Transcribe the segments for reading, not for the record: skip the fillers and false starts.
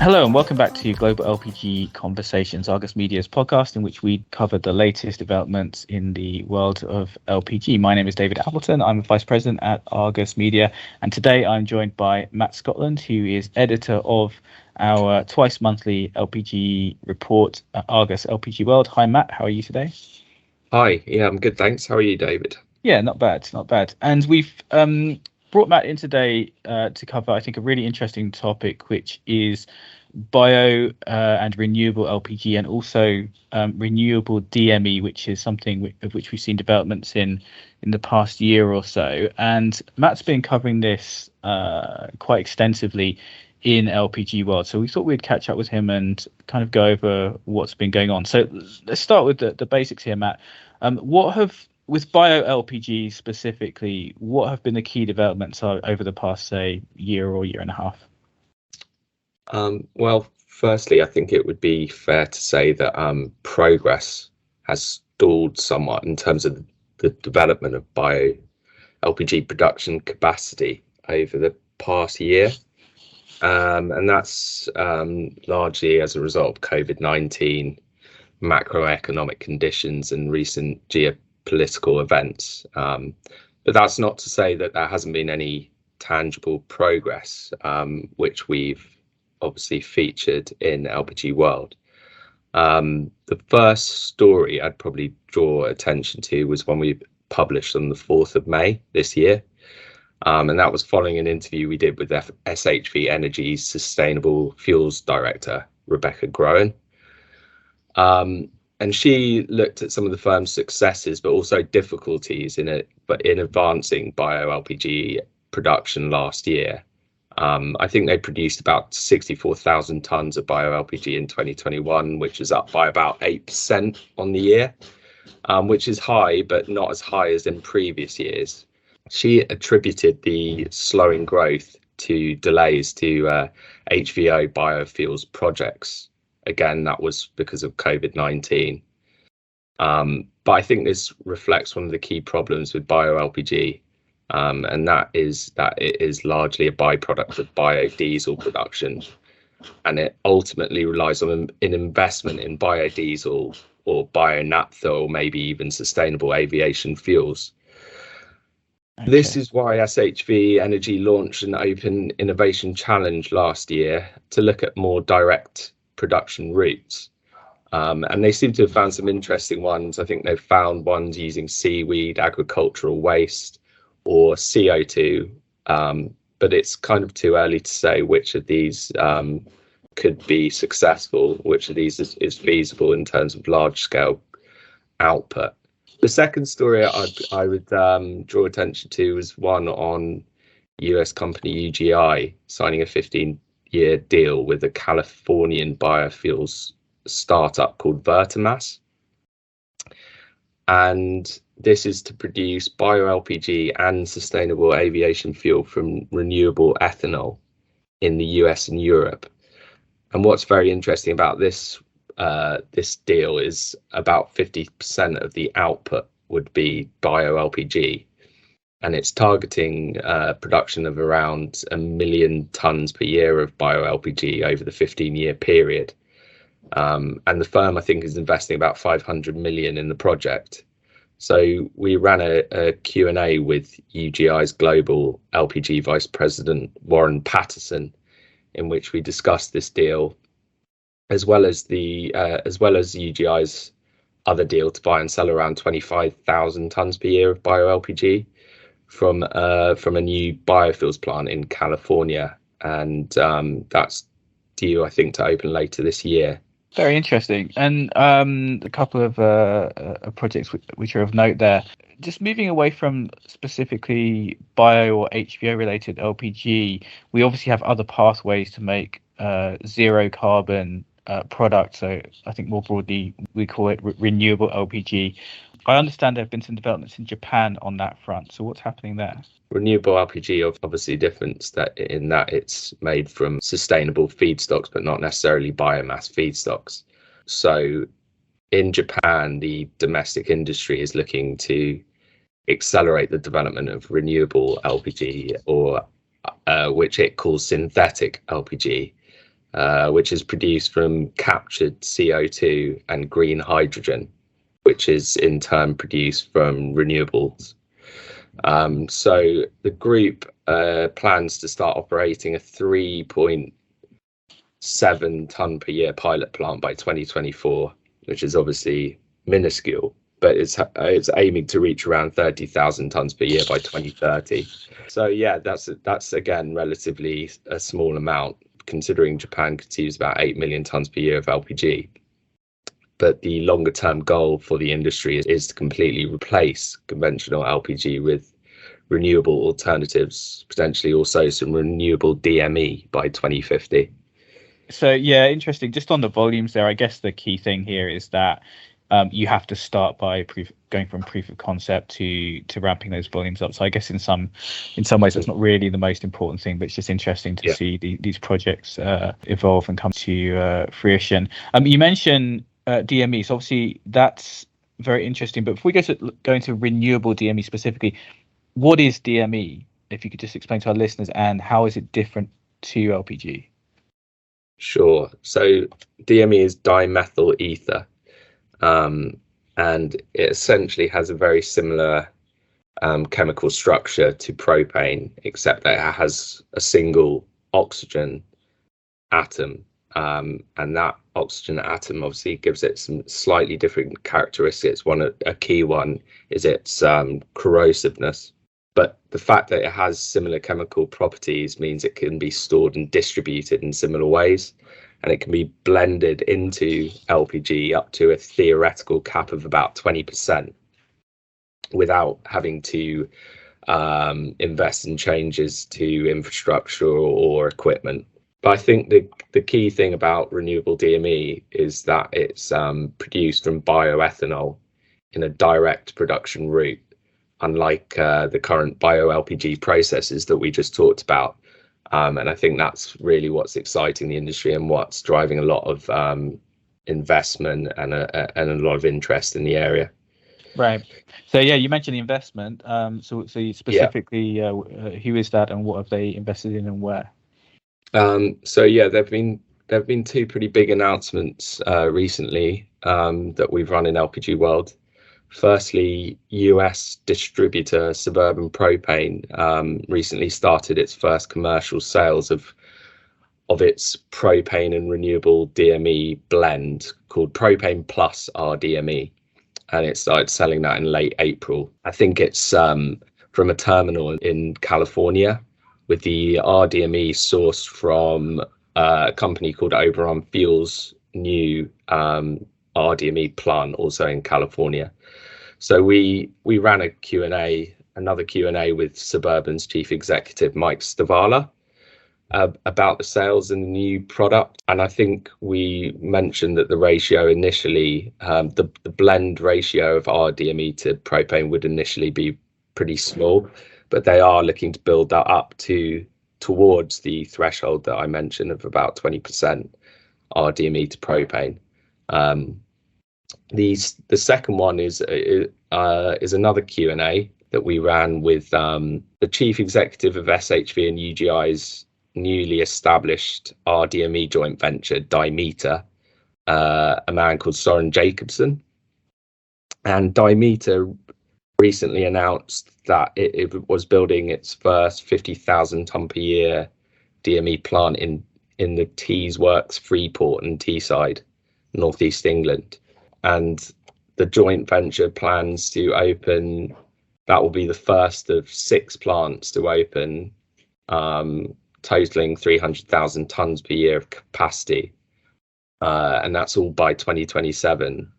Hello and welcome back to Global LPG Conversations, Argus Media's podcast in which we cover the latest developments in the world of LPG. My name is David Appleton. I'm a Vice President at Argus Media, and today I'm joined by Matt Scotland, who is editor of our twice monthly LPG report at Argus LPG World. Hi Matt, how are you today? Hi, yeah, I'm good, thanks. How are you, David? Yeah, not bad, not bad. And we've brought Matt in today to cover, I think, a really interesting topic, which is bio and renewable LPG, and also renewable DME, which is something of which we've seen developments in the past year or so. And Matt's been covering this quite extensively in LPG world, so we thought we'd catch up with him and kind of go over what's been going on. So let's start with the basics here, Matt. With bio-LPG specifically, what have been the key developments over the past, say, year or year and a half? Well, firstly, I think it would be fair to say that progress has stalled somewhat in terms of the development of bio-LPG production capacity over the past year. And that's largely as a result of COVID-19, macroeconomic conditions and recent geopolitical events. But that's not to say that there hasn't been any tangible progress, which we've obviously featured in LPG World. The first story I'd probably draw attention to was one we published on the 4th of May this year. And that was following an interview we did with SHV Energy's Sustainable Fuels Director, Rebecca Groen. And she looked at some of the firm's successes, but also difficulties in advancing bio-LPG production last year. I think they produced about 64,000 tonnes of bio-LPG in 2021, which is up by about 8% on the year, which is high, but not as high as in previous years. She attributed the slowing growth to delays to HVO biofuels projects. Again, that was because of COVID-19. But I think this reflects one of the key problems with bio-LPG, and that is that it is largely a byproduct of biodiesel production, and it ultimately relies on an investment in biodiesel or bio-naphtha or maybe even sustainable aviation fuels. Okay. This is why SHV Energy launched an open innovation challenge last year to look at more direct production routes. And they seem to have found some interesting ones. I think they've found ones using seaweed, agricultural waste, or CO2. But it's kind of too early to say which of these could be successful, which of these is feasible in terms of large scale output. The second story I would draw attention to was one on US company UGI signing a 15-year deal with a Californian biofuels startup called Vertimass. And this is to produce bio-LPG and sustainable aviation fuel from renewable ethanol in the US and Europe. And what's very interesting about this deal is about 50% of the output would be bio-LPG, and it's targeting production of around 1 million tonnes per year of bio-LPG over the 15-year period. And the firm, I think, is investing about 500 million in the project. So we ran a Q&A with UGI's Global LPG Vice President, Warren Patterson, in which we discussed this deal, as well as UGI's other deal to buy and sell around 25,000 tonnes per year of bio-LPG from a new biofuels plant in California, and that's due, I think, to open later this year. Very interesting, and a couple of projects which are of note there. Just moving away from specifically bio or HVO related LPG, we obviously have other pathways to make zero carbon products. So I think more broadly we call it renewable LPG. I understand there have been some developments in Japan on that front. So what's happening there? Renewable LPG obviously different in that it's made from sustainable feedstocks, but not necessarily biomass feedstocks. So in Japan, the domestic industry is looking to accelerate the development of renewable LPG, or which it calls synthetic LPG. which is produced from captured CO2 and green hydrogen, which is in turn produced from renewables. So the group plans to start operating a 3.7 tonne per year pilot plant by 2024, which is obviously minuscule, but it's aiming to reach around 30,000 tonnes per year by 2030. So yeah, that's again relatively a small amount, considering Japan could use about 8 million tonnes per year of LPG. But the longer term goal for the industry is to completely replace conventional LPG with renewable alternatives, potentially also some renewable DME by 2050. So yeah, interesting. Just on the volumes there, I guess the key thing here is that you have to start by going from proof of concept to ramping those volumes up. So I guess in some ways that's not really the most important thing, but it's just interesting to see these projects evolve and come to fruition. You mentioned DME, so obviously that's very interesting. But before we go into renewable DME specifically, what is DME? If you could just explain to our listeners, and how is it different to LPG? Sure. So DME is dimethyl ether, and it essentially has a very similar chemical structure to propane, except that it has a single oxygen atom, and that oxygen atom obviously gives it some slightly different characteristics. A key one is its corrosiveness. But the fact that it has similar chemical properties means it can be stored and distributed in similar ways, and it can be blended into LPG up to a theoretical cap of about 20% without having to invest in changes to infrastructure or equipment. But I think the key thing about renewable DME is that it's produced from bioethanol in a direct production route, unlike the current bio-LPG processes that we just talked about. And I think that's really what's exciting the industry and what's driving a lot of investment and a lot of interest in the area. Right. So yeah, you mentioned the investment. So specifically, who is that, and what have they invested in, and where? So yeah, there've been two pretty big announcements recently that we've run in LPG World. Firstly, US distributor Suburban Propane recently started its first commercial sales of its propane and renewable DME blend called Propane Plus RDME, and it started selling that in late April. I think it's from a terminal in California, with the RDME sourced from a company called Oberon Fuels' new RDME plant, also in California. So we ran another Q&A with Suburban's chief executive, Mike Stavala, about the sales and the new product. And I think we mentioned that the ratio initially, the blend ratio of RDME to propane would initially be pretty small, but they are looking to build that up towards the threshold that I mentioned of about 20% RDME to propane. The second one is another Q&A that we ran with the chief executive of SHV and UGI's newly established RDME joint venture, Dimeter, a man called Soren Jacobsen. And Dimeter recently announced that it was building its first 50,000 tonne per year DME plant in the Tees Works Freeport and Teesside, northeast England. And the joint venture plans to open, that will be the first of 6 plants to open, totaling 300,000 tonnes per year of capacity. And that's all by 2027.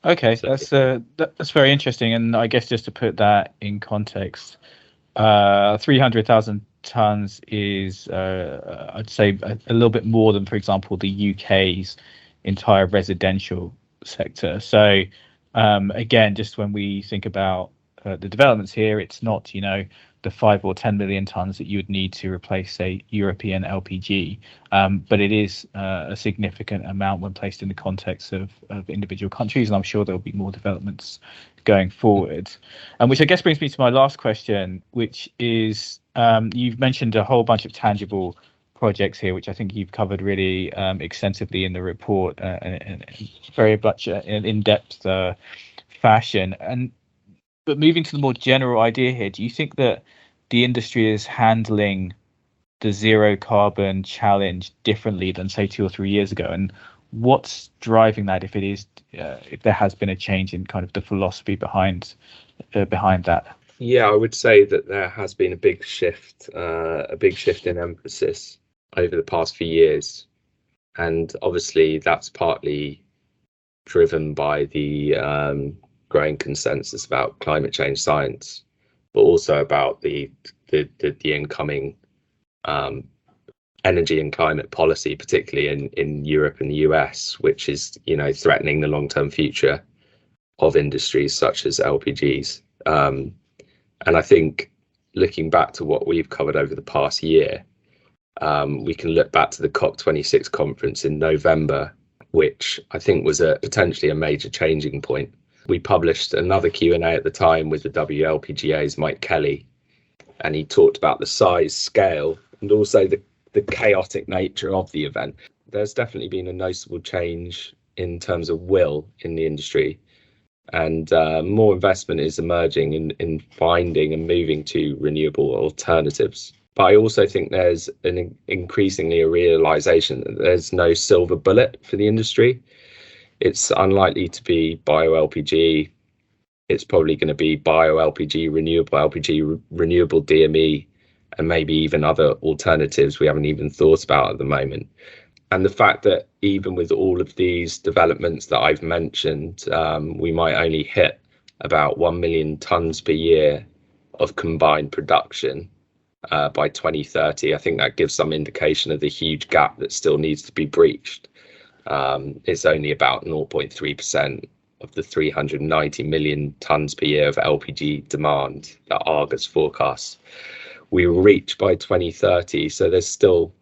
Okay, so that's very interesting. And I guess just to put that in context, 300,000 tonnes is, I'd say, a little bit more than, for example, the UK's entire residential sector. So again, just when we think about the developments here, it's not, the 5 or 10 million tonnes that you would need to replace, say, European LPG, but it is a significant amount when placed in the context of individual countries, and I'm sure there'll be more developments going forward. Which I guess brings me to my last question, which is, you've mentioned a whole bunch of tangible projects here, which I think you've covered really extensively in the report, and very much in in-depth fashion. But moving to the more general idea here, do you think that the industry is handling the zero carbon challenge differently than say 2 or 3 years ago? And what's driving that, if it is, if there has been a change in kind of the philosophy behind that? Yeah, I would say that there has been a big shift in emphasis over the past few years, and obviously that's partly driven by the growing consensus about climate change science, but also about the incoming energy and climate policy, particularly in Europe and the US, which is, threatening the long-term future of industries such as LPGs. And I think looking back to what we've covered over the past year, we can look back to the COP26 conference in November, which I think was potentially a major changing point. We published another Q&A at the time with the WLPGA's Mike Kelly, and he talked about the size, scale, and also the chaotic nature of the event. There's definitely been a noticeable change in terms of will in the industry, and more investment is emerging in finding and moving to renewable alternatives. But I also think there's increasingly a realization that there's no silver bullet for the industry. It's unlikely to be bio-LPG. It's probably going to be bio-LPG, renewable LPG, renewable DME, and maybe even other alternatives we haven't even thought about at the moment. And the fact that even with all of these developments that I've mentioned, we might only hit about 1 million tonnes per year of combined production by 2030. I think that gives some indication of the huge gap that still needs to be breached. It's only about 0.3% of the 390 million tonnes per year of LPG demand that Argus forecasts we will reach by 2030. So there's still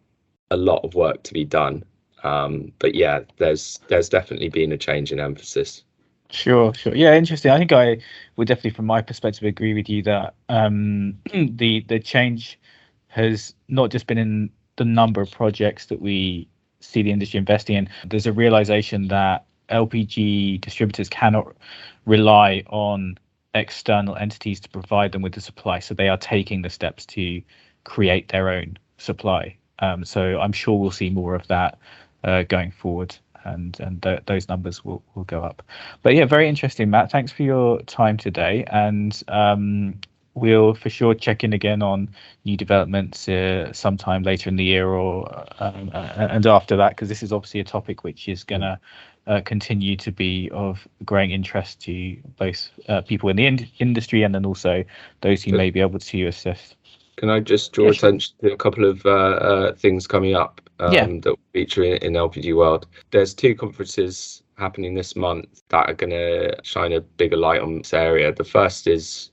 a lot of work to be done. But yeah, there's definitely been a change in emphasis. Sure. Yeah, interesting. I think I would definitely, from my perspective, agree with you that the change has not just been in the number of projects that we see the industry investing in. There's a realization that LPG distributors cannot rely on external entities to provide them with the supply, so they are taking the steps to create their own supply. So I'm sure we'll see more of that going forward, and those numbers will go up. But yeah, very interesting, Matt. Thanks for your time today, and we'll for sure check in again on new developments sometime later in the year or and after that, because this is obviously a topic which is going to continue to be of growing interest to both people in the industry and then also those who may be able to assist. Can I just draw attention to a couple of things coming up that will feature in LPG World? There's 2 conferences happening this month that are going to shine a bigger light on this area. The first is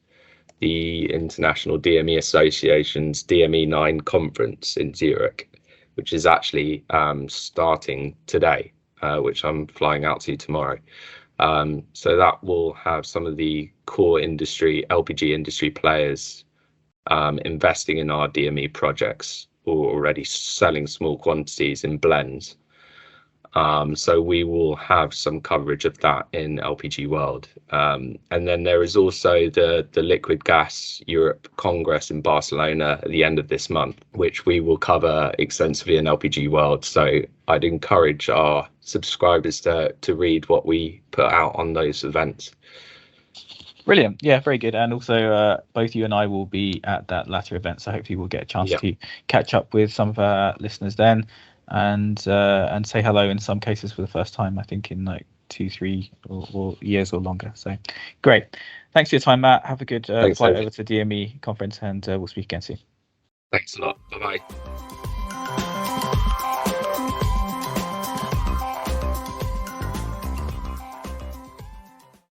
the International DME Association's DME 9 conference in Zurich, which is actually starting today, which I'm flying out to tomorrow. So that will have some of the core industry, LPG industry players investing in our DME projects or already selling small quantities in blends. So we will have some coverage of that in LPG World. And then there is also the Liquid Gas Europe Congress in Barcelona at the end of this month, which we will cover extensively in LPG World. So I'd encourage our subscribers to read what we put out on those events. Brilliant. Yeah, very good. And also both you and I will be at that latter event, so hopefully we'll get a chance to catch up with some of our listeners then, and say hello in some cases for the first time, I think in like 2, 3 or years or longer. So great. Thanks for your time, Matt. Have a good flight over to DME conference, and we'll speak again soon. Thanks a lot. Bye-bye.